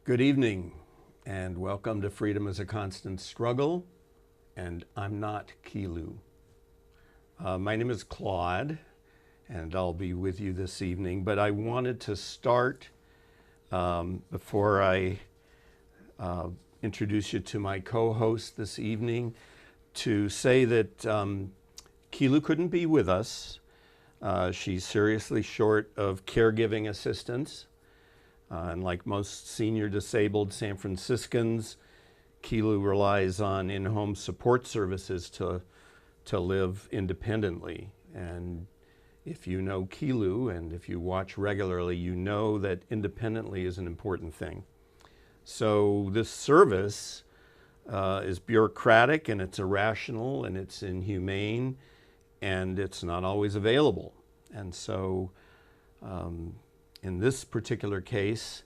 Good evening, and welcome to Freedom is a Constant Struggle, and I'm not Kiilu. My name is Claude, and I'll be with you this evening, but I wanted to start before I introduce you to my co-host this evening to say that Kiilu couldn't be with us. She's seriously short of caregiving assistance. And like most senior disabled San Franciscans, Kiilu relies on in-home support services to live independently. And if you know Kiilu and if you watch regularly, you know that independently is an important thing. So this service is bureaucratic and it's irrational and it's inhumane and it's not always available. And so in this particular case,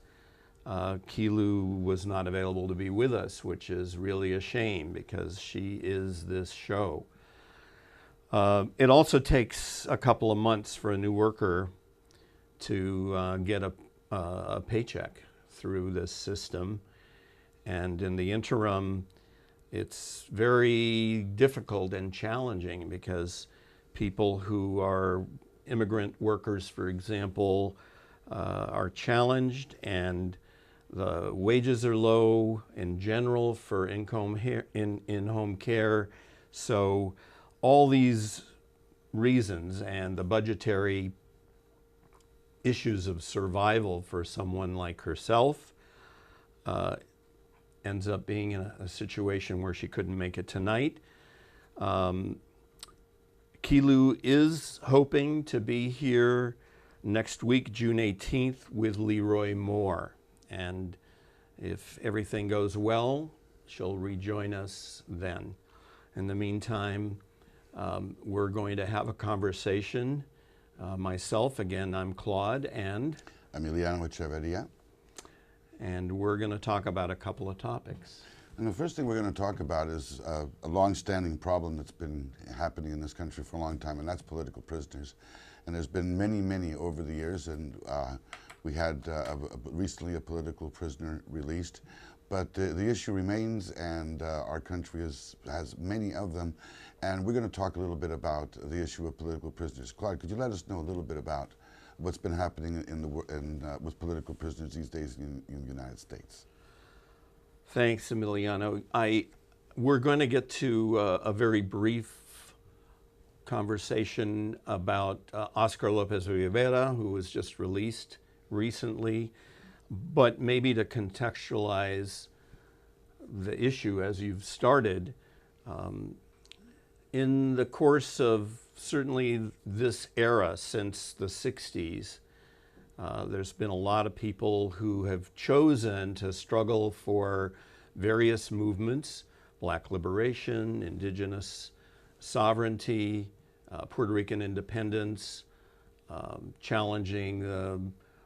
Kiilu was not available to be with us, which is really a shame because she is this show. It also takes a couple of months for a new worker to get a paycheck through this system. And in the interim, it's very difficult and challenging because people who are immigrant workers, for example, are challenged, and the wages are low in general for in-home care. So all these reasons and the budgetary issues of survival for someone like herself ends up being in a situation where she couldn't make it tonight. Kiilu is hoping to be here next week, June 18th, with Leroy Moore. And if everything goes well, she'll rejoin us then. In the meantime, we're going to have a conversation. Myself, again, I'm Claude, and Emiliano Echeverria. And we're going to talk about a couple of topics. And the first thing we're going to talk about is a long-standing problem that's been happening in this country for a long time, and that's political prisoners. And there's been many over the years, and we had recently a political prisoner released. But the issue remains, and our country has many of them. And we're going to talk a little bit about the issue of political prisoners. Claude, could you let us know a little bit about what's been happening with political prisoners these days in the United States? Thanks, Emiliano. We're going to get to a very brief conversation about Oscar Lopez Rivera, who was just released recently, but maybe to contextualize the issue as you've started, in the course of certainly this era since the 60s, there's been a lot of people who have chosen to struggle for various movements: Black liberation, indigenous sovereignty, Puerto Rican independence, challenging the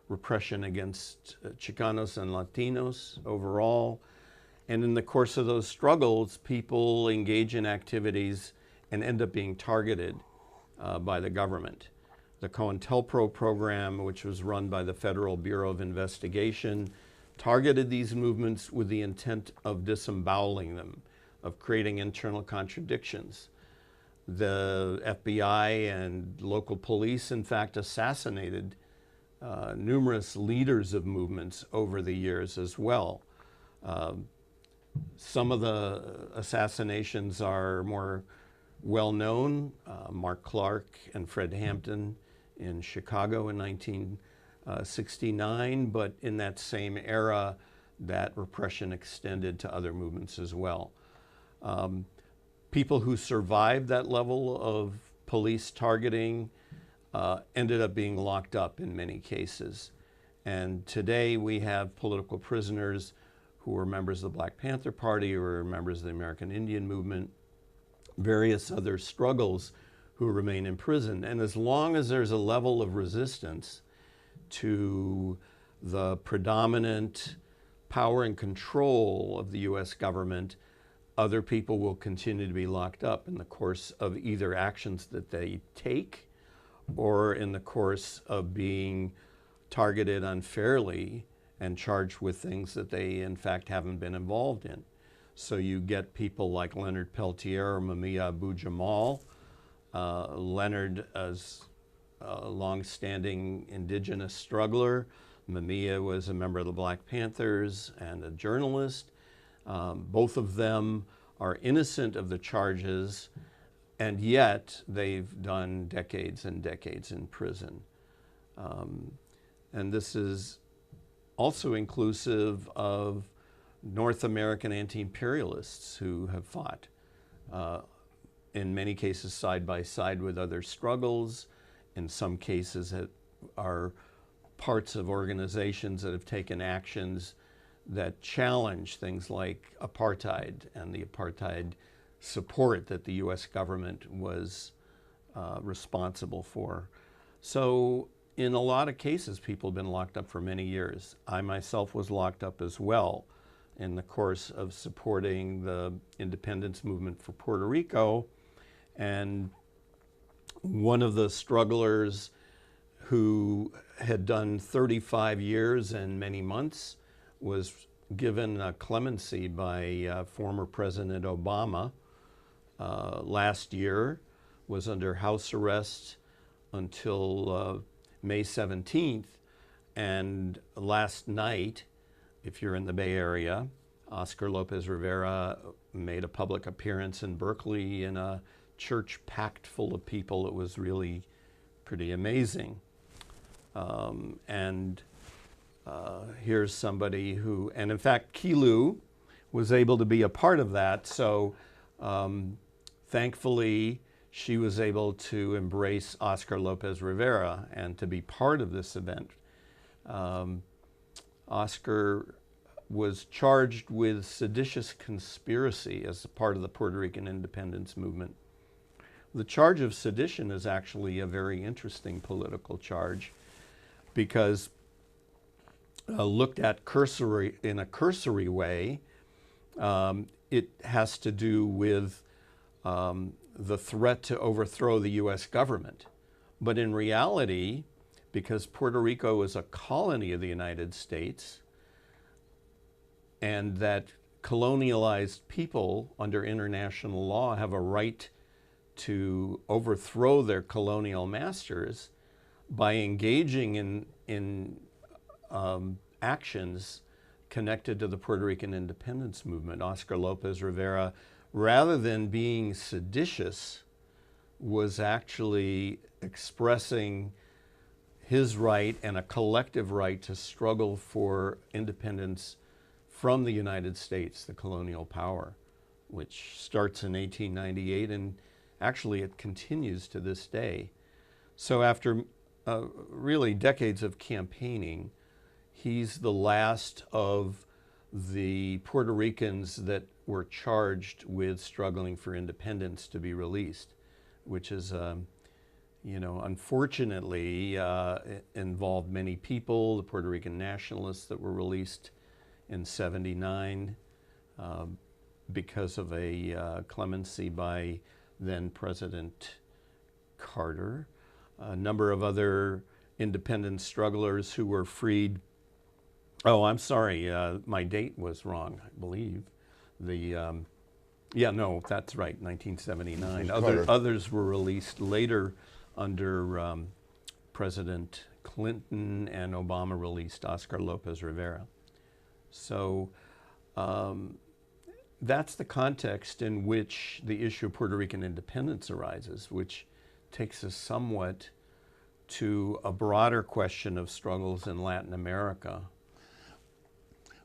repression against Chicanos and Latinos overall. And in the course of those struggles, people engage in activities and end up being targeted by the government. The COINTELPRO program, which was run by the Federal Bureau of Investigation, targeted these movements with the intent of disemboweling them, of creating internal contradictions. The FBI and local police, in fact, assassinated numerous leaders of movements over the years as well. Some of the assassinations are more well known. Mark Clark and Fred Hampton in Chicago in 1969, but in that same era, that repression extended to other movements as well. People who survived that level of police targeting ended up being locked up in many cases. And today we have political prisoners who were members of the Black Panther Party or members of the American Indian Movement, various other struggles, who remain in prison. And as long as there's a level of resistance to the predominant power and control of the US government, other people will continue to be locked up in the course of either actions that they take or in the course of being targeted unfairly and charged with things that they in fact haven't been involved in. So you get people like Leonard Peltier or Mumia Abu-Jamal. Leonard as a long-standing indigenous struggler. Mumia was a member of the Black Panthers and a journalist. Both of them are innocent of the charges, and yet they've done decades and decades in prison. And this is also inclusive of North American anti-imperialists who have fought, in many cases side by side with other struggles. In some cases that are parts of organizations that have taken actions that challenge things like apartheid and the apartheid support that the US government was responsible for. So in a lot of cases, people have been locked up for many years. I myself was locked up as well in the course of supporting the independence movement for Puerto Rico. And one of the strugglers who had done 35 years and many months was given clemency by former President Obama last year, was under house arrest until May 17th. And last night, if you're in the Bay Area, Oscar Lopez Rivera made a public appearance in Berkeley in a church packed full of people. It was really pretty amazing. Here's somebody who, and in fact, Kiilu was able to be a part of that. So thankfully, she was able to embrace Oscar Lopez Rivera and to be part of this event. Oscar was charged with seditious conspiracy as a part of the Puerto Rican independence movement. The charge of sedition is actually a very interesting political charge because looked at in a cursory way, it has to do with the threat to overthrow the US government. But in reality, because Puerto Rico is a colony of the United States, and that colonialized people under international law have a right to overthrow their colonial masters by engaging in actions connected to the Puerto Rican independence movement. Oscar Lopez Rivera, rather than being seditious, was actually expressing his right and a collective right to struggle for independence from the United States, the colonial power, which starts in 1898, and actually it continues to this day. So after really decades of campaigning, he's the last of the Puerto Ricans that were charged with struggling for independence to be released, which is, unfortunately involved many people, the Puerto Rican nationalists that were released in '79 because of a clemency by then President Carter. A number of other independence strugglers who were freed. Oh, I'm sorry, my date was wrong, I believe. No, that's right, 1979. Others were released later under President Clinton, and Obama released Oscar Lopez Rivera. So that's the context in which the issue of Puerto Rican independence arises, which takes us somewhat to a broader question of struggles in Latin America.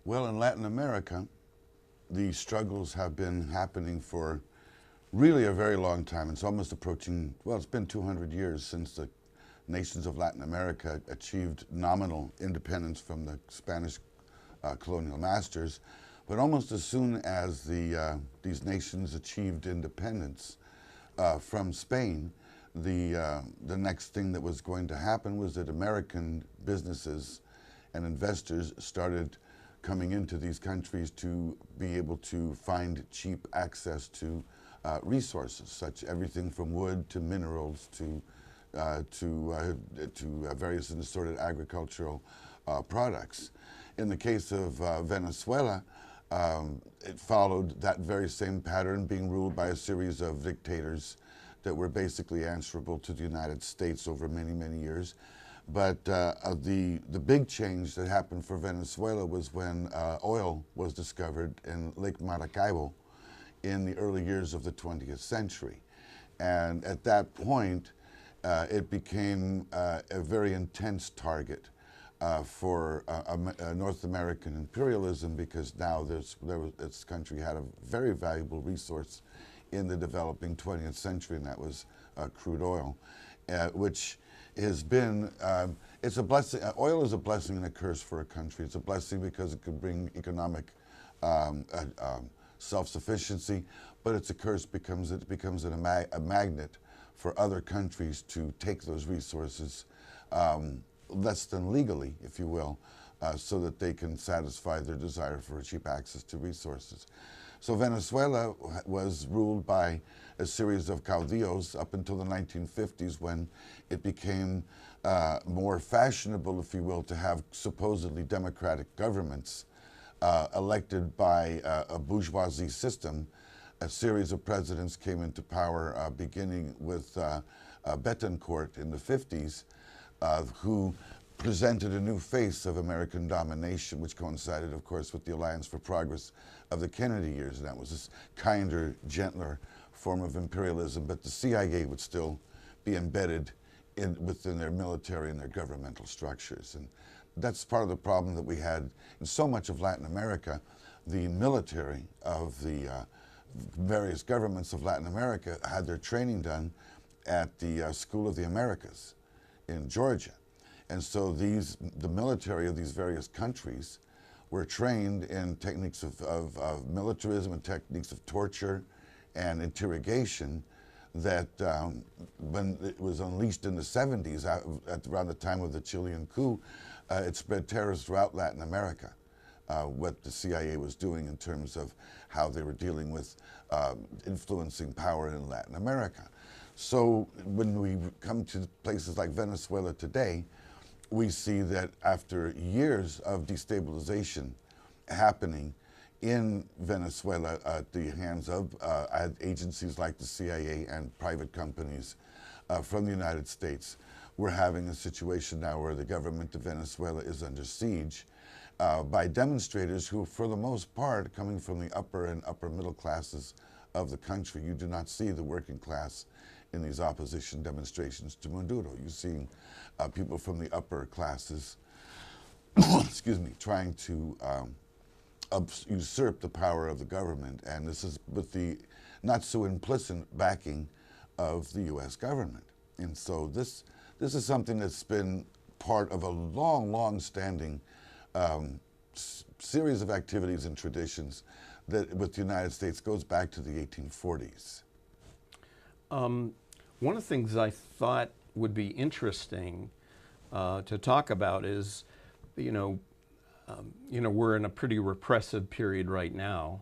Well, in Latin America, the struggles have been happening for really a very long time. It's almost approaching, well, it's been 200 years since the nations of Latin America achieved nominal independence from the Spanish colonial masters. But almost as soon as these nations achieved independence from Spain, the next thing that was going to happen was that American businesses and investors started coming into these countries to be able to find cheap access to resources, such everything from wood to minerals to various assorted agricultural products. In the case of Venezuela, it followed that very same pattern, being ruled by a series of dictators that were basically answerable to the United States over many, many years. But the big change that happened for Venezuela was when oil was discovered in Lake Maracaibo in the early years of the 20th century. And at that point, it became a very intense target for North American imperialism, because now this country had a very valuable resource in the developing 20th century, and that was crude oil, which has been, it's a blessing. Oil is a blessing and a curse for a country. It's a blessing because it can bring economic self-sufficiency, but it's a curse because it becomes a magnet for other countries to take those resources less than legally, if you will, so that they can satisfy their desire for cheap access to resources. So Venezuela was ruled by a series of caudillos up until the 1950s, when it became more fashionable, if you will, to have supposedly democratic governments elected by a bourgeoisie system. A series of presidents came into power, beginning with Betancourt in the 50s, who presented a new face of American domination, which coincided, of course, with the Alliance for Progress of the Kennedy years. And that was this kinder, gentler form of imperialism, but the CIA would still be embedded within their military and their governmental structures. And that's part of the problem that we had in so much of Latin America. The military of the various governments of Latin America had their training done at the School of the Americas in Georgia. And so the military of these various countries were trained in techniques of militarism and techniques of torture and interrogation that when it was unleashed in the 70s, around the time of the Chilean coup, it spread terror throughout Latin America. What the CIA was doing in terms of how they were dealing with influencing power in Latin America. So when we come to places like Venezuela today, we see that after years of destabilization happening in Venezuela at the hands of agencies like the CIA and private companies from the United States, we're having a situation now where the government of Venezuela is under siege by demonstrators who, for the most part, coming from the upper and upper middle classes of the country. You do not see the working class in these opposition demonstrations to Maduro. You see people from the upper classes, excuse me, trying to usurp the power of the government, and this is with the not so implicit backing of the U.S. government. And so this is something that's been part of a long standing series of activities and traditions that with the United States goes back to the 1840s. One of the things I thought would be interesting to talk about is, we're in a pretty repressive period right now,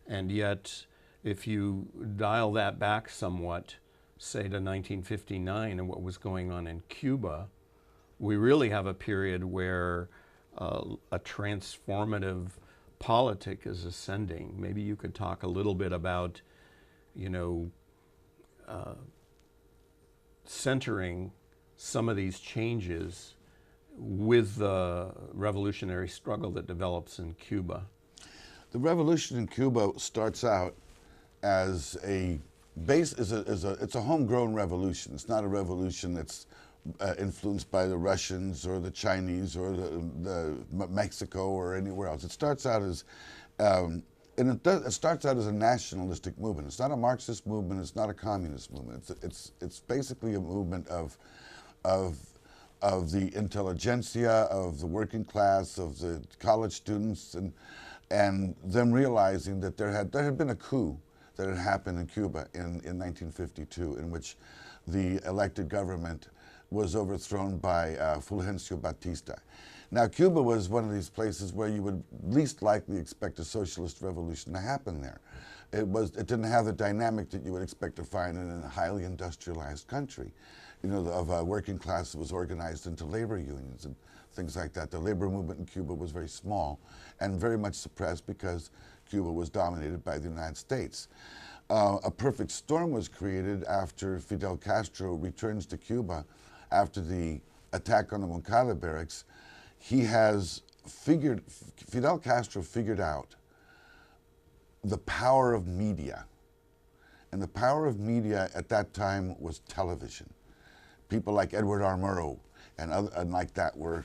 and yet if you dial that back somewhat, say to 1959 and what was going on in Cuba, we really have a period where a transformative politic is ascending. Maybe you could talk a little bit about, centering some of these changes with the revolutionary struggle that develops in Cuba. The revolution in Cuba starts out as it's a homegrown revolution. It's not a revolution that's influenced by the Russians or the Chinese or the Mexico or anywhere else. It starts out as it starts out as a nationalistic movement. It's not a Marxist movement. It's not a communist movement. It's basically a movement of the intelligentsia, of the working class, of the college students, and them realizing that there had been a coup that had happened in Cuba in 1952, in which the elected government was overthrown by Fulgencio Batista. Now, Cuba was one of these places where you would least likely expect a socialist revolution to happen there. It didn't have the dynamic that you would expect to find in a highly industrialized country, of a working class that was organized into labor unions and things like that. The labor movement in Cuba was very small and very much suppressed because Cuba was dominated by the United States. A perfect storm was created after Fidel Castro returns to Cuba after the attack on the Moncada barracks. Fidel Castro figured out the power of media. And the power of media at that time was television. People like Edward R. Murrow and like that were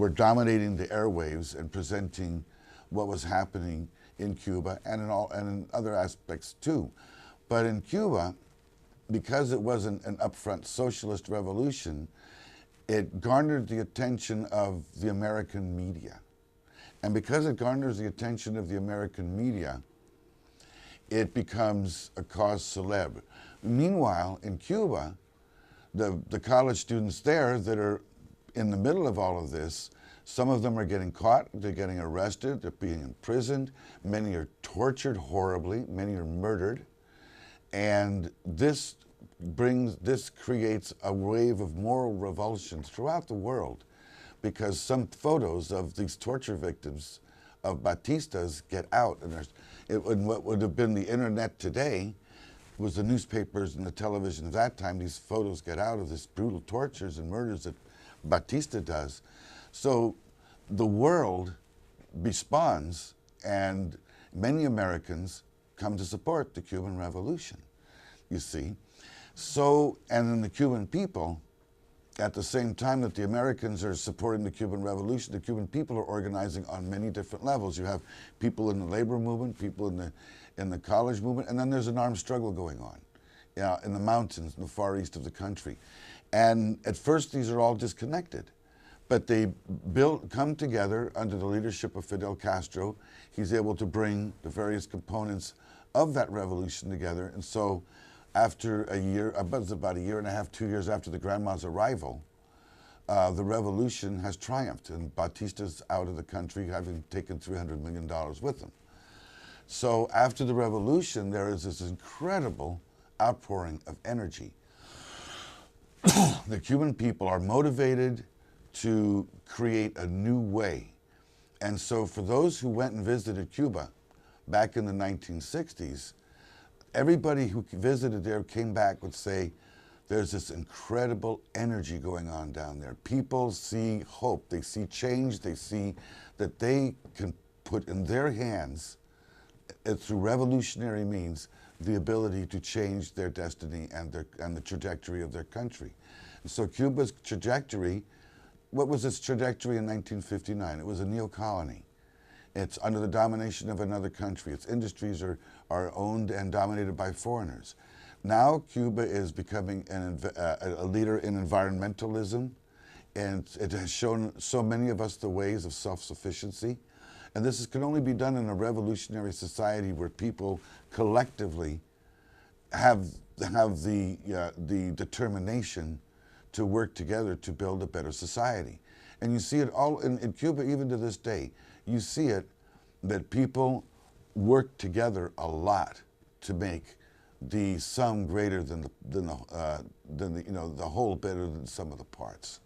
dominating the airwaves and presenting what was happening in Cuba and in other aspects too. But in Cuba, because it wasn't an upfront socialist revolution, it garnered the attention of the American media. And because it garners the attention of the American media, it becomes a cause célèbre. Meanwhile, in Cuba, the college students there that are in the middle of all of this, some of them are getting caught, they're getting arrested, they're being imprisoned, many are tortured horribly, many are murdered, and this creates a wave of moral revulsion throughout the world, because some photos of these torture victims of Batistas get out, and what would have been the internet today was the newspapers and the television of that time. These photos get out of this brutal tortures and murders that Batista does. So the world responds, and many Americans come to support the Cuban Revolution, you see. So, and then the Cuban people, at the same time that the Americans are supporting the Cuban Revolution, the Cuban people are organizing on many different levels. You have people in the labor movement, people in the college movement, and then there's an armed struggle going on, in the mountains in the far east of the country. And at first these are all disconnected, but they come together under the leadership of Fidel Castro. He's able to bring the various components of that revolution together. And so after a year, about a year and a half, 2 years after the Grandma's arrival, the revolution has triumphed, and Batista's out of the country, having taken $300 million with him. So after the revolution, there is this incredible outpouring of energy. The Cuban people are motivated to create a new way. And so for those who went and visited Cuba back in the 1960s, everybody who visited there came back would say, there's this incredible energy going on down there. People see hope, they see change, they see that they can put in their hands, through revolutionary means, the ability to change their destiny and the trajectory of their country. And so Cuba's trajectory, what was its trajectory in 1959? It was a neo-colony. It's under the domination of another country. Its industries are owned and dominated by foreigners. Now Cuba is becoming a leader in environmentalism, and it has shown so many of us the ways of self-sufficiency. And this can only be done in a revolutionary society where people collectively have the determination to work together to build a better society. And you see it all in Cuba, even to this day. You see it that people work together a lot to make the sum greater than the whole better than the sum of the parts.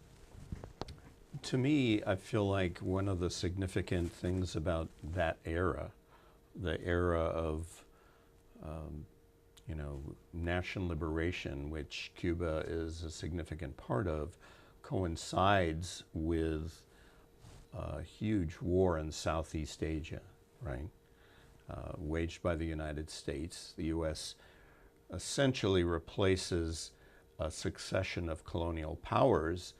To me, I feel like one of the significant things about that era, the era of national liberation, which Cuba is a significant part of, coincides with a huge war in Southeast Asia, right? Waged by the United States. The U.S. essentially replaces a succession of colonial powers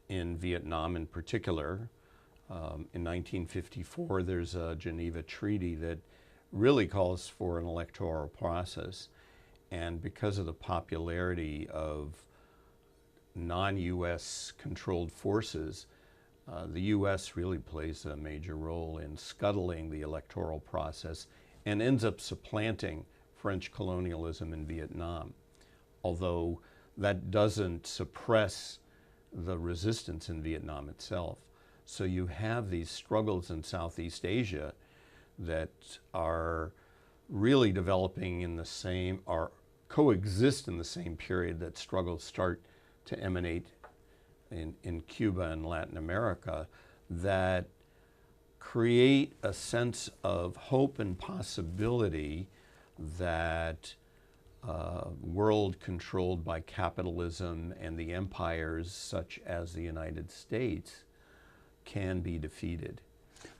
in Vietnam in particular. In 1954, there's a Geneva Treaty that really calls for an electoral process. And because of the popularity of non-U.S. controlled forces, the U.S. really plays a major role in scuttling the electoral process and ends up supplanting French colonialism in Vietnam. Although that doesn't suppress the resistance in Vietnam itself. So you have these struggles in Southeast Asia that are really developing in the same, or coexist in the same period that struggles start to emanate in Cuba and Latin America. that create a sense of hope and possibility that a world controlled by capitalism and the empires such as the United States can be defeated.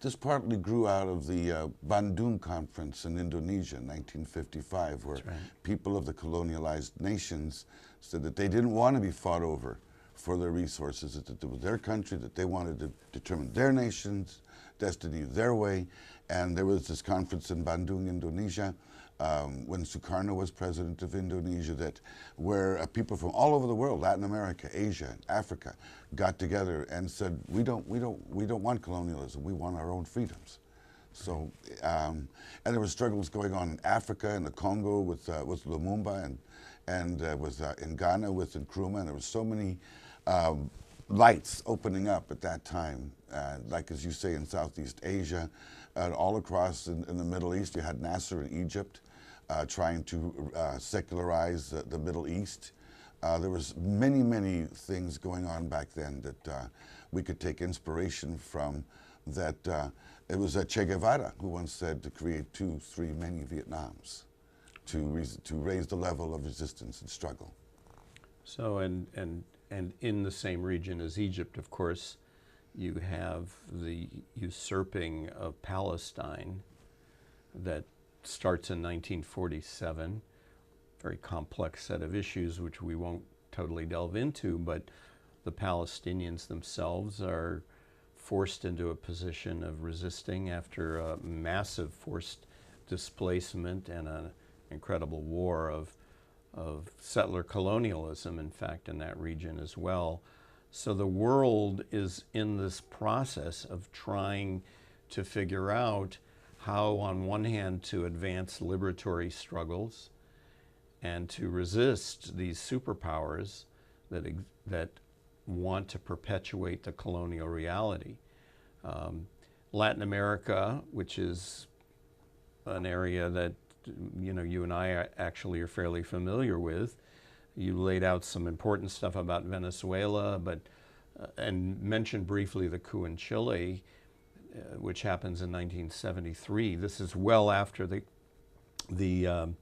This partly grew out of the Bandung Conference in Indonesia in 1955, where people of the colonialized nations said that they didn't want to be fought over for their resources, that it was their country, that they wanted to determine their nation's destiny their way. And there was this conference in Bandung, Indonesia, when Sukarno was president of Indonesia, where people from all over the world, Latin America, Asia, Africa, got together and said, we don't want colonialism. We want our own freedoms. So, and there were struggles going on in Africa, in the Congo with Lumumba, and in Ghana with Nkrumah, and there were so many lights opening up at that time, like as you say in Southeast Asia, all across in the Middle East. You had Nasser in Egypt trying to secularize the Middle East. There was many things going on back then that we could take inspiration from. That it was Che Guevara who once said to create 2, 3, many Vietnams, to raise the level of resistance and struggle. So and in the same region as Egypt, of course, you have the usurping of Palestine that starts in 1947. Very complex set of issues which we won't totally delve into, but the Palestinians themselves are forced into a position of resisting after a massive forced displacement and an incredible war of settler colonialism, in fact, in that region as well. So the world is in this process of trying to figure out how, on one hand, to advance liberatory struggles and to resist these superpowers that want to perpetuate the colonial reality. Latin America, which is an area that you and I actually are fairly familiar with. You laid out some important stuff about Venezuela, and mentioned briefly the coup in Chile, which happens in 1973. This is well after the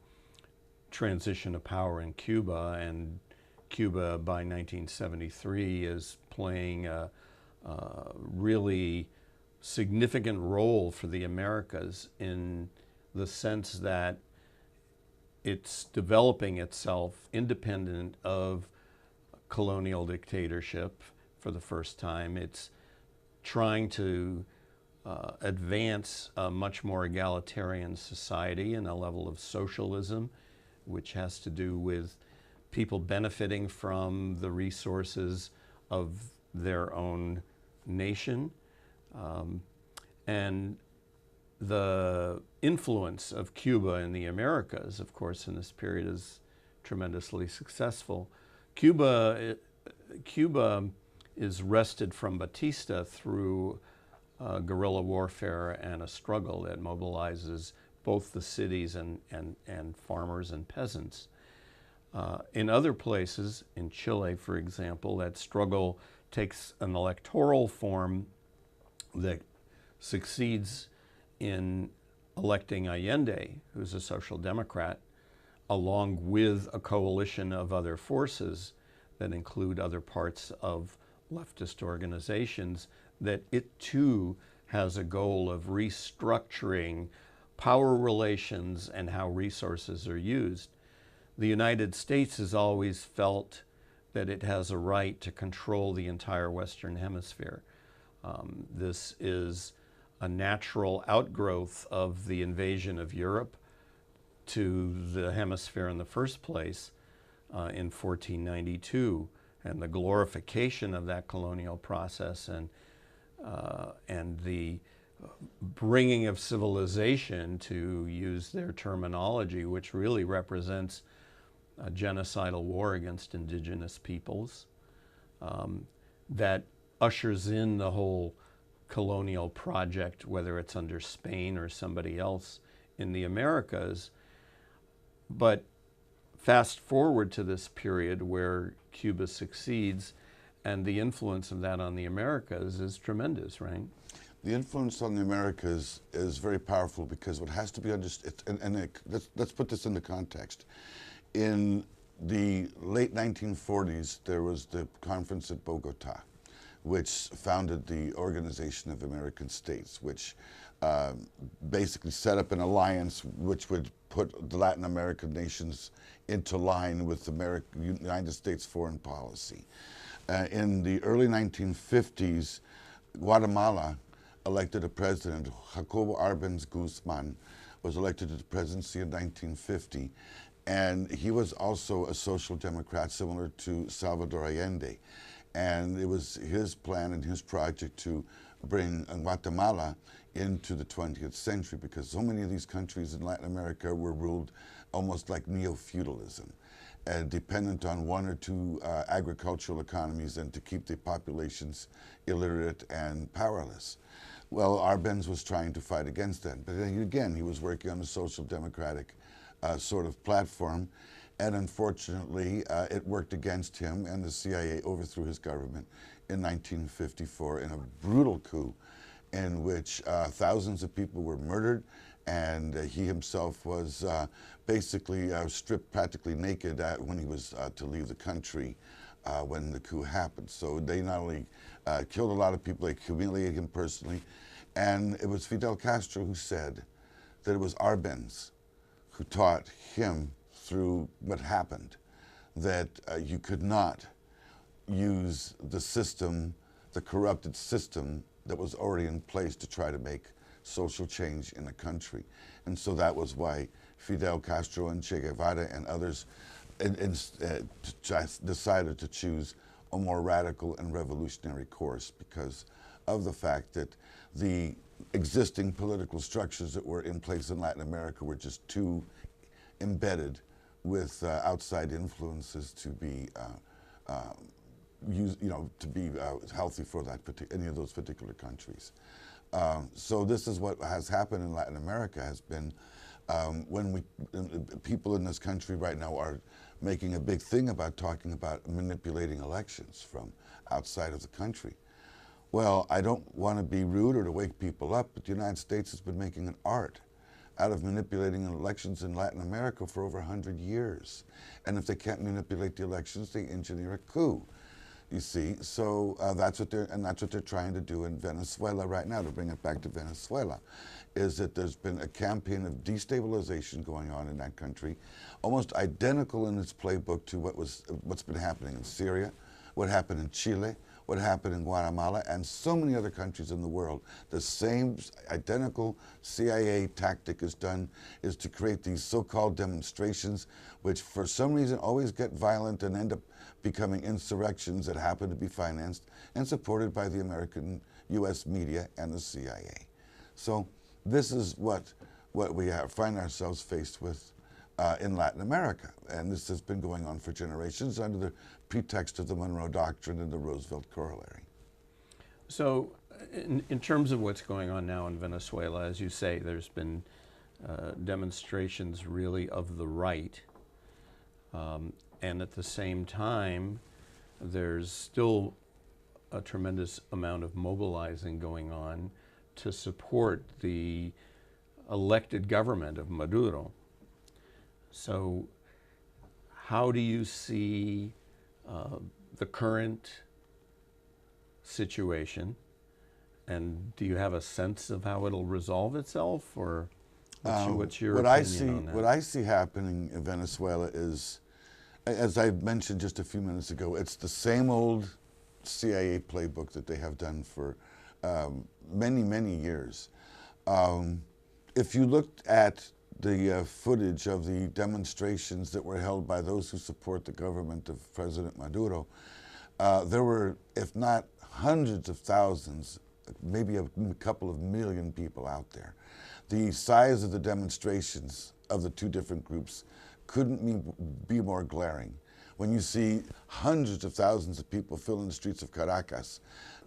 transition of power in Cuba, and Cuba by 1973 is playing a really significant role for the Americas in the sense that it's developing itself independent of colonial dictatorship for the first time. It's trying to advance a much more egalitarian society and a level of socialism, which has to do with people benefiting from the resources of their own nation. And the influence of Cuba in the Americas, of course, in this period is tremendously successful. Cuba is wrested from Batista through guerrilla warfare and a struggle that mobilizes both the cities and farmers and peasants. In other places, in Chile, for example, that struggle takes an electoral form that succeeds in electing Allende, who's a social democrat, along with a coalition of other forces that include other parts of leftist organizations, that it too has a goal of restructuring power relations and how resources are used. The United States has always felt that it has a right to control the entire Western Hemisphere. This is a natural outgrowth of the invasion of Europe to the hemisphere in the first place in 1492, and the glorification of that colonial process and the bringing of civilization, to use their terminology, which really represents a genocidal war against indigenous peoples, that ushers in the whole colonial project, whether it's under Spain or somebody else in the Americas. But fast forward to this period where Cuba succeeds, And the influence of that on the Americas is tremendous, right? The influence on the Americas is very powerful because what has to be understood, let's put this into context. In the late 1940s, there was the conference at Bogota, which founded the Organization of American States, which basically set up an alliance which would put the Latin American nations into line with the United States foreign policy. In the early 1950s, Guatemala elected a president. Jacobo Arbenz Guzman was elected to the presidency in 1950, and he was also a social democrat similar to Salvador Allende. And it was his plan and his project to bring Guatemala into the 20th century, because so many of these countries in Latin America were ruled almost like neo-feudalism, dependent on one or two agricultural economies and to keep the populations illiterate and powerless. Well, Arbenz was trying to fight against that. But then again, he was working on a social democratic sort of platform. And unfortunately, it worked against him, and the CIA overthrew his government in 1954 in a brutal coup in which thousands of people were murdered, and he himself was basically stripped practically naked when he was to leave the country when the coup happened. So they not only killed a lot of people, they humiliated him personally. And it was Fidel Castro who said that it was Arbenz who taught him through what happened that you could not use the system, the corrupted system that was already in place to try to make social change in the country. And so that was why Fidel Castro and Che Guevara and others decided to choose a more radical and revolutionary course, because of the fact that the existing political structures that were in place in Latin America were just too embedded with outside influences to be to be healthy for that any of those particular countries. So this is what has happened in Latin America, has been when people in this country right now are making a big thing about talking about manipulating elections from outside of the country. Well, I don't want to be rude or to wake people up, but the United States has been making an art out of manipulating elections in Latin America for over 100 years. And if they can't manipulate the elections, they engineer a coup. You see, so that's what they're trying to do in Venezuela right now. To bring it back to Venezuela, is that there's been a campaign of destabilization going on in that country, almost identical in its playbook to what's been happening in Syria, what happened in Chile, what happened in Guatemala, and so many other countries in the world. The same identical CIA tactic is to create these so-called demonstrations, which for some reason always get violent and end up becoming insurrections that happen to be financed and supported by the American U.S. media and the CIA. So this is what we find ourselves faced with in Latin America. And this has been going on for generations under the pretext of the Monroe Doctrine and the Roosevelt Corollary. So in terms of what's going on now in Venezuela, as you say, there's been demonstrations really of the right. And at the same time, there's still a tremendous amount of mobilizing going on to support the elected government of Maduro. So how do you see the current situation, and do you have a sense of how it'll resolve itself, or what's your opinion on that? What I see happening in Venezuela is, as I mentioned just a few minutes ago, it's the same old CIA playbook that they have done for many, many years. If you looked at the footage of the demonstrations that were held by those who support the government of President Maduro, there were, if not hundreds of thousands, maybe a couple of million people out there. The size of the demonstrations of the two different groups couldn't be more glaring. When you see hundreds of thousands of people filling the streets of Caracas,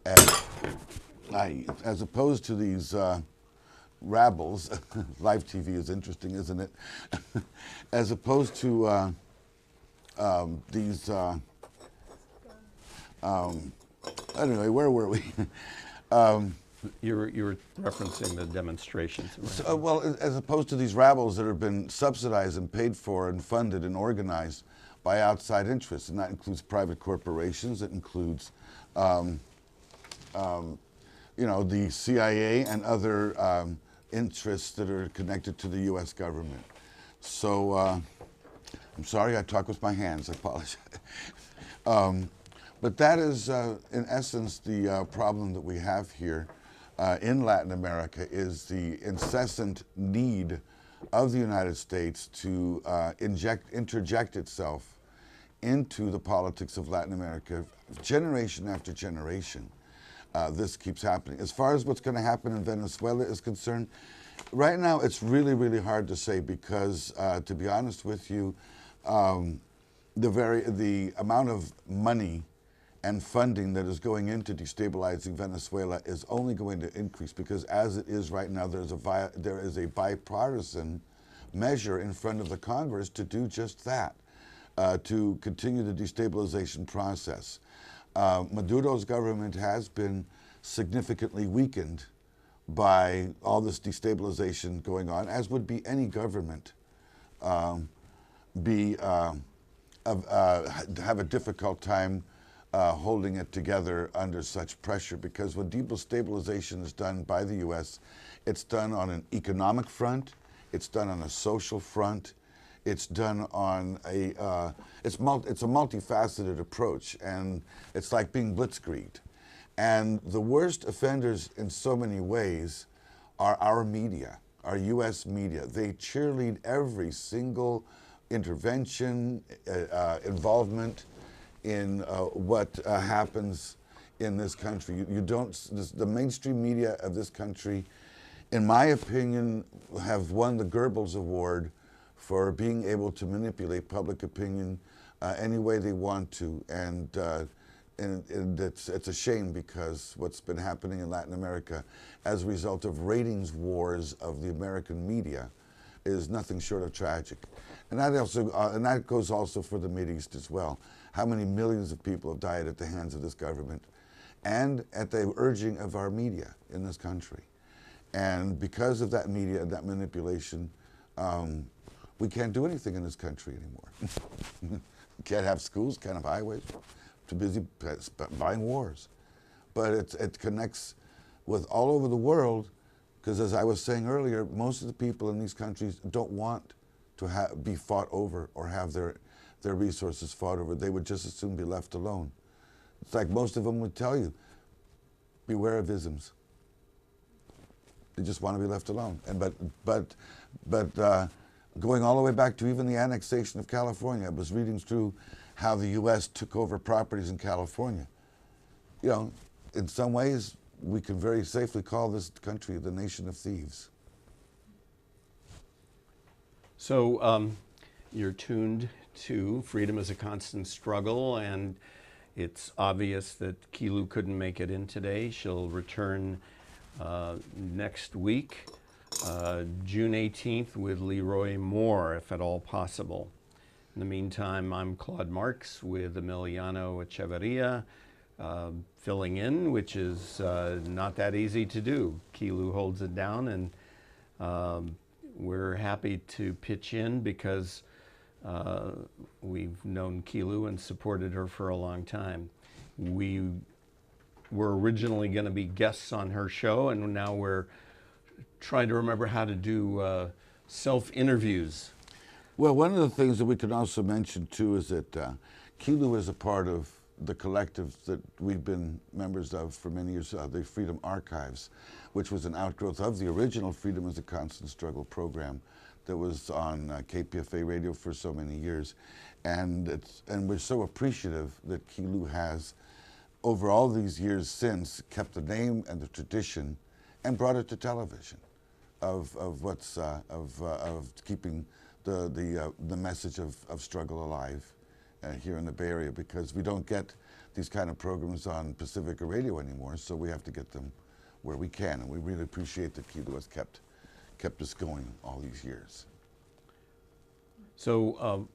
as opposed to these rabbles, live TV is interesting, isn't it? As opposed to these Anyway, where were we? You were referencing the demonstrations. So, well, as opposed to these rabbles that have been subsidized and paid for and funded and organized by outside interests, and that includes private corporations, it includes, you know, the CIA and other interests that are connected to the U.S. government. So, I'm sorry, I talk with my hands. I apologize. But that is, in essence, the problem that we have here in Latin America is the incessant need of the United States to interject itself into the politics of Latin America generation after generation. This keeps happening. As far as what's going to happen in Venezuela is concerned, right now it's really, really hard to say because, to be honest with you, the amount of money and funding that is going into destabilizing Venezuela is only going to increase because as it is right now, there is a bipartisan measure in front of the Congress to do just that, to continue the destabilization process. Maduro's government has been significantly weakened by all this destabilization going on, as would be any government have a difficult time holding it together under such pressure, because when destabilization is done by the U.S., it's done on an economic front, it's done on a social front, it's done on a it's a multifaceted approach, and it's like being blitzkrieged. And the worst offenders in so many ways are our media, our U.S. media. They cheerlead every single intervention, involvement in what happens in this country. The mainstream media of this country, in my opinion, have won the Goebbels Award for being able to manipulate public opinion any way they want to. And it's a shame, because what's been happening in Latin America as a result of ratings wars of the American media is nothing short of tragic. And that goes also for the Mideast as well. How many millions of people have died at the hands of this government and at the urging of our media in this country. And because of that media and that manipulation, we can't do anything in this country anymore. Can't have schools, can't have highways, too busy buying wars. But it connects with all over the world, because as I was saying earlier, most of the people in these countries don't want to be fought over or have their resources fought over. They would just as soon be left alone. It's like most of them would tell you, beware of isms. They just want to be left alone. And but going all the way back to even the annexation of California, I was reading through how the U.S. took over properties in California. You know, in some ways, we can very safely call this country the nation of thieves. So you're tuned to Freedom is a Constant Struggle, and it's obvious that Kiilu couldn't make it in today. She'll return next week, June 18th, with Leroy Moore, if at all possible. In the meantime, I'm Claude Marks with Emiliano Echeverria, filling in, which is not that easy to do. Kiilu holds it down, and we're happy to pitch in because we've known Kiilu and supported her for a long time. We were originally going to be guests on her show, and now we're trying to remember how to do self-interviews. Well, one of the things that we can also mention too is that Kiilu is a part of the collective that we've been members of for many years, the Freedom Archives, which was an outgrowth of the original Freedom is a Constant Struggle program that was on KPFA radio for so many years. And we're so appreciative that Kiilu has, over all these years since, kept the name and the tradition and brought it to television of keeping the message of struggle alive here in the Bay Area, because we don't get these kind of programs on Pacifica Radio anymore, so we have to get them where we can, and we really appreciate that Kiilu has kept us going all these years. So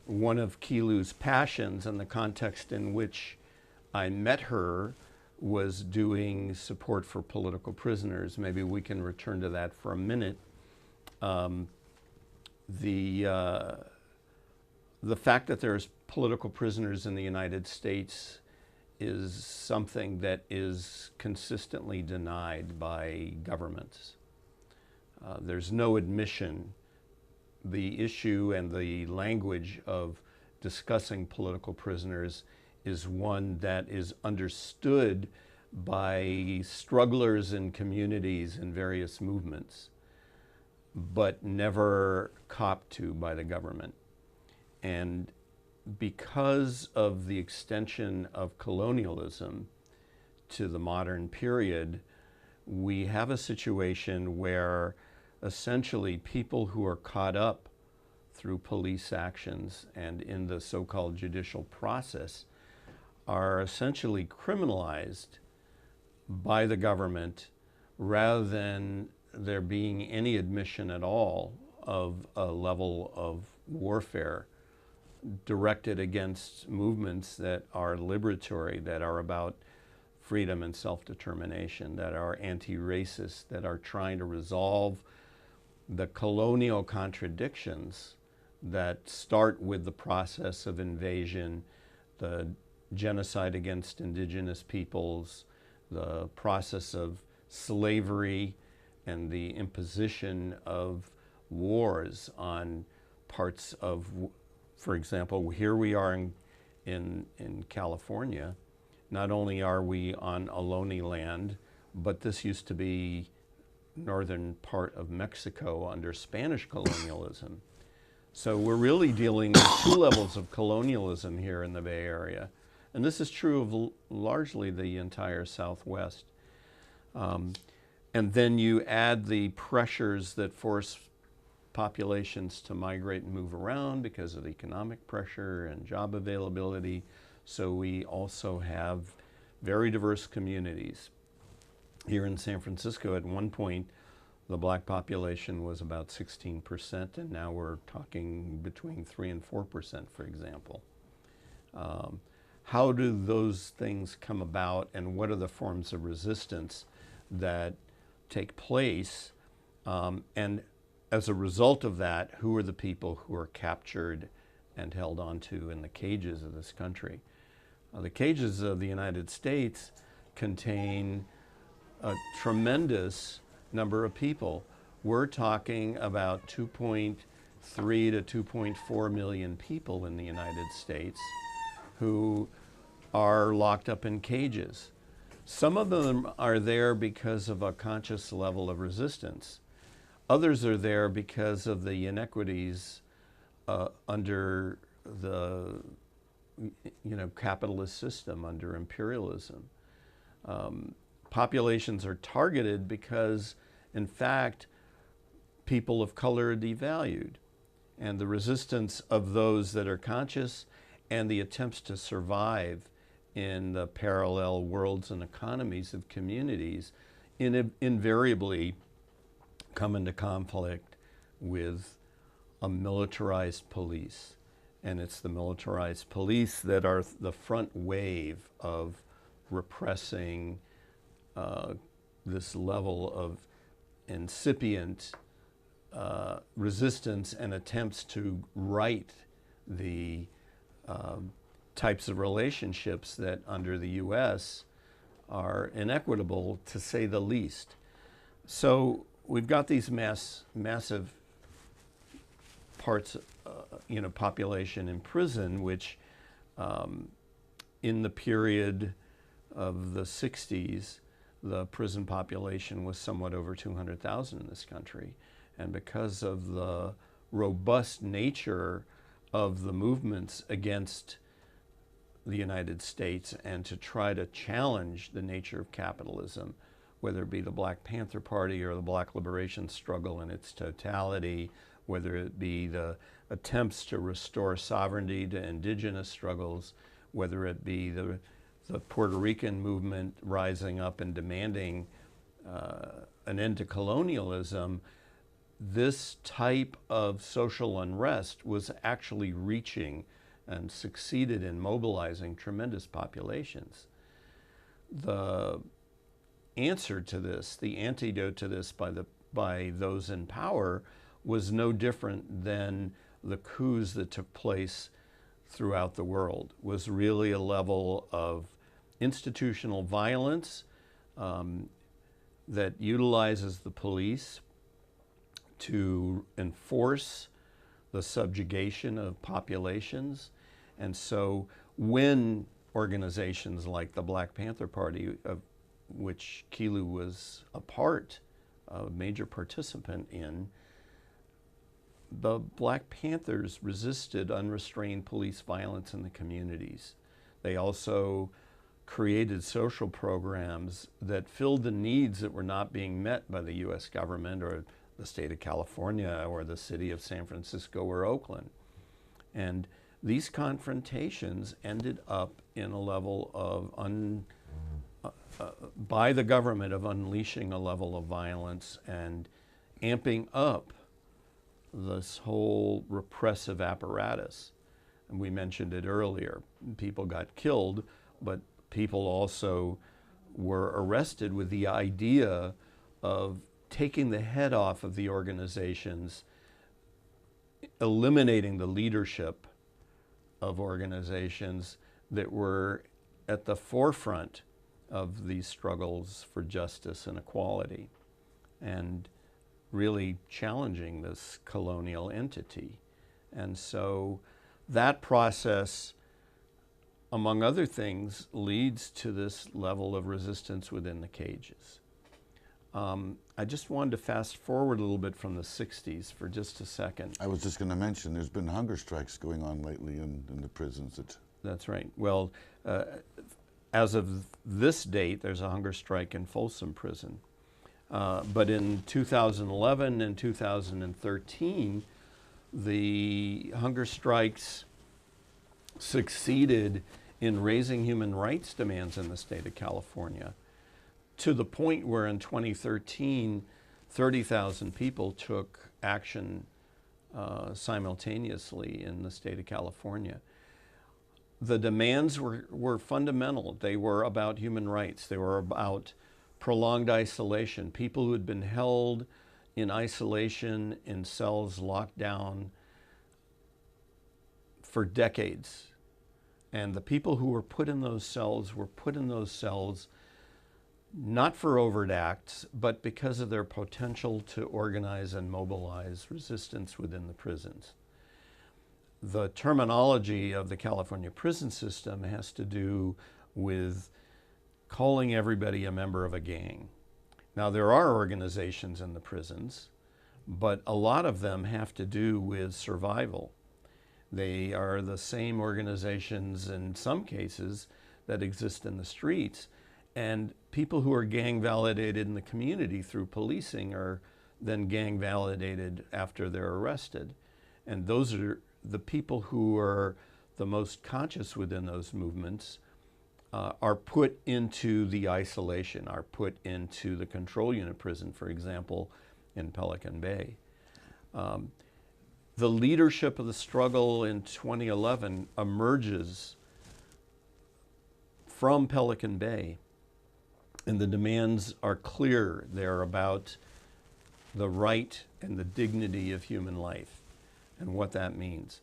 one of Kiilu's passions, and the context in which I met her was doing support for political prisoners. Maybe we can return to that for a minute. Um, the fact that there's political prisoners in the United States is something that is consistently denied by governments. There's no admission. The issue and the language of discussing political prisoners is one that is understood by strugglers in communities in various movements, but never copped to by the government. And because of the extension of colonialism to the modern period, we have a situation where essentially people who are caught up through police actions and in the so-called judicial process are essentially criminalized by the government rather than there being any admission at all of a level of warfare directed against movements that are liberatory, that are about freedom and self-determination, that are anti-racist, that are trying to resolve the colonial contradictions that start with the process of invasion, the genocide against indigenous peoples, the process of slavery, and the imposition of wars on parts of, for example, here we are in California. Not only are we on Ohlone land, but this used to be northern part of Mexico under Spanish colonialism. So we're really dealing with two levels of colonialism here in the Bay Area. And this is true of largely the entire Southwest. And then you add the pressures that force populations to migrate and move around because of economic pressure and job availability. So we also have very diverse communities. Here in San Francisco, at one point, the black population was about 16%, and now we're talking between 3 and 4%, for example. How do those things come about, and what are the forms of resistance that take place? And as a result of that, who are the people who are captured and held onto in the cages of this country? The cages of the United States contain a tremendous number of people. We're talking about 2.3 to 2.4 million people in the United States who are locked up in cages. Some of them are there because of a conscious level of resistance. Others are there because of the inequities under the capitalist system, under imperialism. Populations are targeted because, in fact, people of color are devalued. And the resistance of those that are conscious and the attempts to survive in the parallel worlds and economies of communities invariably come into conflict with a militarized police. And it's the militarized police that are the front wave of repressing this level of incipient resistance and attempts to right the types of relationships that under the U.S. are inequitable, to say the least. So we've got these massive parts, population in prison, which in the period of the 60s, the prison population was somewhat over 200,000 in this country. And because of the robust nature of the movements against the United States and to try to challenge the nature of capitalism, whether it be the Black Panther Party or the Black Liberation Struggle in its totality, whether it be the attempts to restore sovereignty to indigenous struggles, whether it be the Puerto Rican movement rising up and demanding an end to colonialism, this type of social unrest was actually reaching and succeeded in mobilizing tremendous populations. The answer to this, the antidote to this by those in power, was no different than the coups that took place throughout the world. Was really a level of institutional violence that utilizes the police to enforce the subjugation of populations. And so when organizations like the Black Panther Party, of which Kiilu was a major participant in, the Black Panthers resisted unrestrained police violence in the communities. They also created social programs that filled the needs that were not being met by the U.S. government or the state of California or the city of San Francisco or Oakland. And these confrontations ended up in a level of, by the government, of unleashing a level of violence and amping up this whole repressive apparatus. And we mentioned it earlier. People got killed, but people also were arrested with the idea of taking the head off of the organizations, eliminating the leadership of organizations that were at the forefront of these struggles for justice and equality, and really challenging this colonial entity. And so that process, among other things, leads to this level of resistance within the cages. I just wanted to fast forward a little bit from the 60s for just a second. I was just going to mention there's been hunger strikes going on lately in the prisons. That's right. Well, as of this date, there's a hunger strike in Folsom Prison. But in 2011 and 2013, the hunger strikes succeeded in raising human rights demands in the state of California, to the point where in 2013, 30,000 people took action simultaneously in the state of California. The demands were fundamental. They were about human rights. They were about prolonged isolation. People who had been held in isolation in cells locked down for decades. And the people who were put in those cells were put in those cells not for overt acts, but because of their potential to organize and mobilize resistance within the prisons. The terminology of the California prison system has to do with calling everybody a member of a gang. Now, there are organizations in the prisons, but a lot of them have to do with survival. They are the same organizations in some cases that exist in the streets, and people who are gang validated in the community through policing are then gang validated after they're arrested. And those are the people who are the most conscious within those movements, are put into the isolation, are put into the control unit prison, for example, in Pelican Bay. The leadership of the struggle in 2011 emerges from Pelican Bay, and the demands are clear. They're about the right and the dignity of human life and what that means.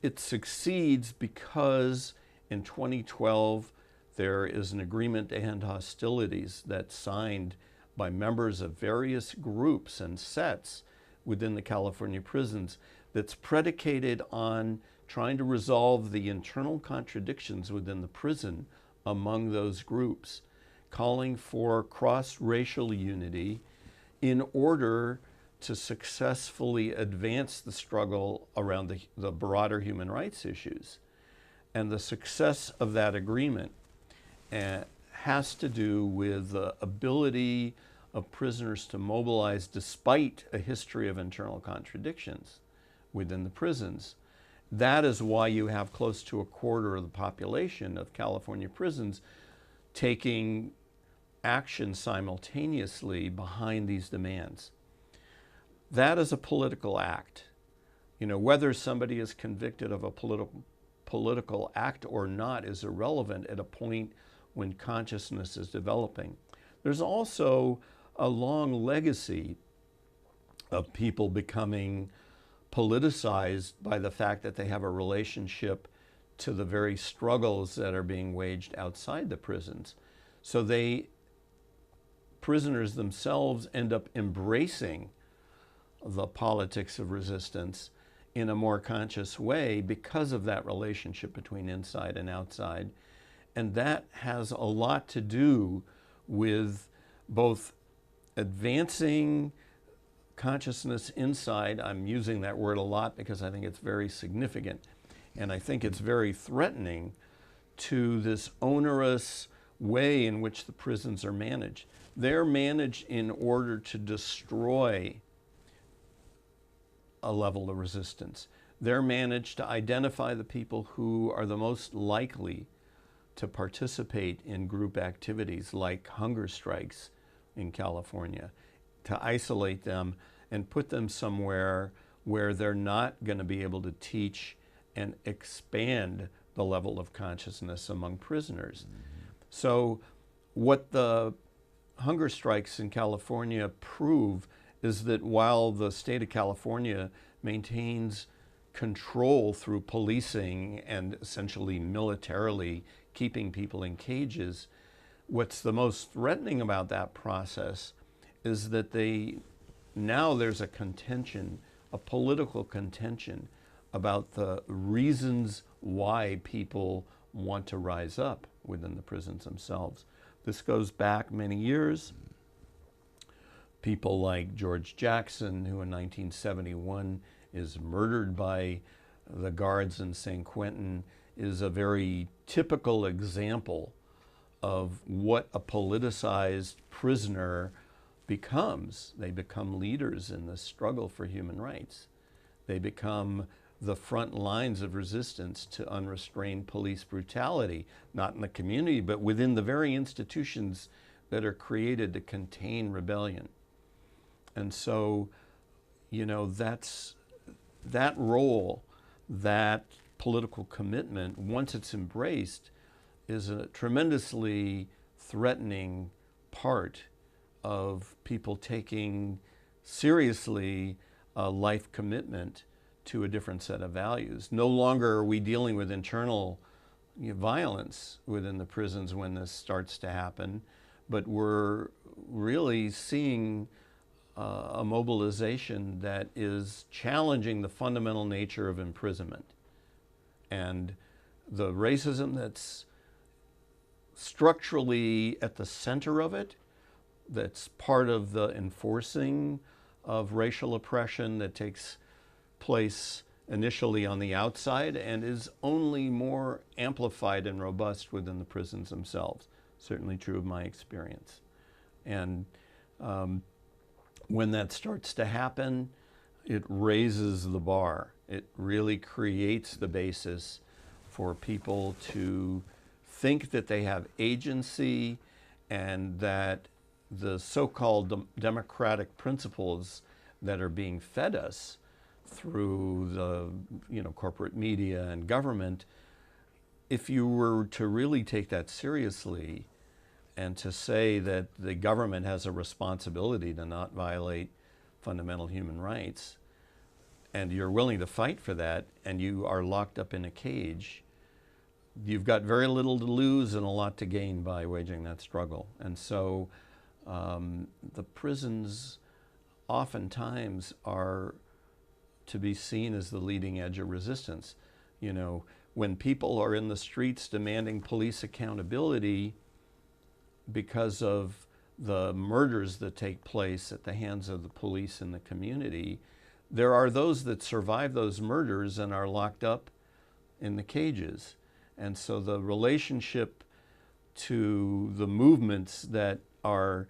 It succeeds because in 2012, there is an agreement to end hostilities that's signed by members of various groups and sets within the California prisons that's predicated on trying to resolve the internal contradictions within the prison among those groups, calling for cross-racial unity in order to successfully advance the struggle around the broader human rights issues. And the success of that agreement has to do with the ability of prisoners to mobilize despite a history of internal contradictions within the prisons. That is why you have close to a quarter of the population of California prisons taking action simultaneously behind these demands. That is a political act. You know, whether somebody is convicted of a political act or not is irrelevant at a point when consciousness is developing. There's also a long legacy of people becoming politicized by the fact that they have a relationship to the very struggles that are being waged outside the prisons. So prisoners themselves end up embracing the politics of resistance in a more conscious way because of that relationship between inside and outside. And that has a lot to do with both advancing consciousness inside. I'm using that word a lot because I think it's very significant. And I think it's very threatening to this onerous way in which the prisons are managed. They're managed in order to destroy a level of resistance. They're managed to identify the people who are the most likely to participate in group activities like hunger strikes in California, to isolate them and put them somewhere where they're not going to be able to teach and expand the level of consciousness among prisoners. So what the hunger strikes in California prove is that while the state of California maintains control through policing and essentially militarily keeping people in cages, what's the most threatening about that process is that now there's a contention, a political contention about the reasons why people want to rise up within the prisons themselves. This goes back many years. People like George Jackson, who in 1971 is murdered by the guards in San Quentin, is a very typical example of what a politicized prisoner becomes. They become leaders in the struggle for human rights. They become the front lines of resistance to unrestrained police brutality, not in the community, but within the very institutions that are created to contain rebellion. And so, that role, that political commitment, once it's embraced, is a tremendously threatening part of people taking seriously a life commitment to a different set of values. No longer are we dealing with internal violence within the prisons when this starts to happen, but we're really seeing a mobilization that is challenging the fundamental nature of imprisonment. And the racism that's structurally at the center of it, that's part of the enforcing of racial oppression that takes place initially on the outside and is only more amplified and robust within the prisons themselves. Certainly true of my experience. And when that starts to happen, it raises the bar. It really creates the basis for people to think that they have agency and that the so-called democratic principles that are being fed us through the corporate media and government, if you were to really take that seriously and to say that the government has a responsibility to not violate fundamental human rights, and you're willing to fight for that, and you are locked up in a cage, you've got very little to lose and a lot to gain by waging that struggle. And so the prisons oftentimes are to be seen as the leading edge of resistance. When people are in the streets demanding police accountability because of the murders that take place at the hands of the police in the community, there are those that survive those murders and are locked up in the cages. And so the relationship to the movements that are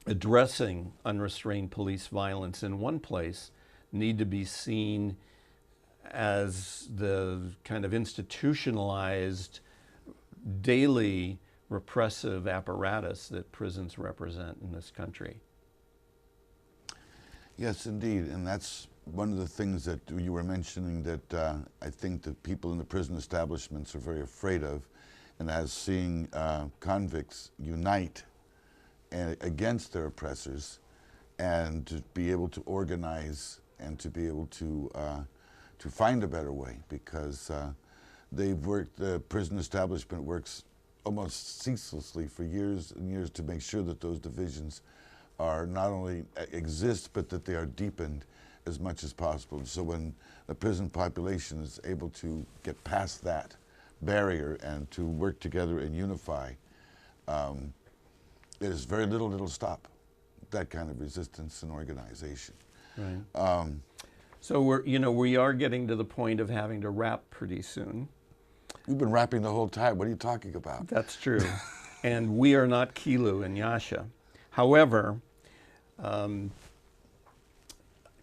addressing unrestrained police violence in one place need to be seen as the kind of institutionalized daily repressive apparatus that prisons represent in this country. Yes, indeed, and that's one of the things that you were mentioning that I think that people in the prison establishments are very afraid of, and as seeing convicts unite against their oppressors, and to be able to organize and to be able to find a better way, because the prison establishment works almost ceaselessly for years and years to make sure that those divisions are not only exist, but that they are deepened as much as possible. So when the prison population is able to get past that barrier and to work together and unify, there's very little that'll stop that kind of resistance and organization. Right. So we are getting to the point of having to wrap pretty soon. We've been rapping the whole time. What are you talking about? That's true. And we are not Kiilu and Yasha. However,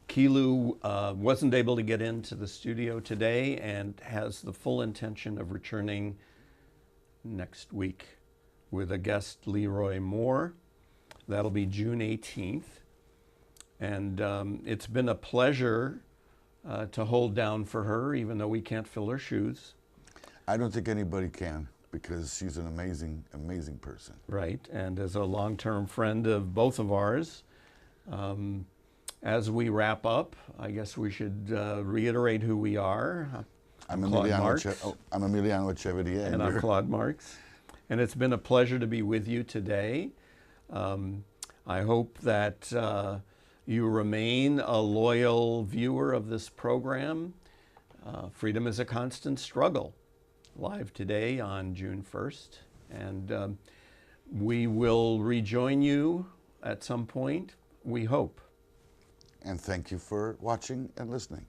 Kiilu wasn't able to get into the studio today and has the full intention of returning next week with a guest, Leroy Moore. That'll be June 18th. And it's been a pleasure to hold down for her, even though we can't fill her shoes. I don't think anybody can, because she's an amazing, amazing person. Right, and as a long-term friend of both of ours, as we wrap up, I guess we should reiterate who we are. I'm Claude Marks. I'm Emiliano Echeveria. And I'm Claude Marks. And it's been a pleasure to be with you today. I hope that you remain a loyal viewer of this program. Freedom is a constant struggle. Live today on June 1st. And we will rejoin you at some point, we hope. And thank you for watching and listening.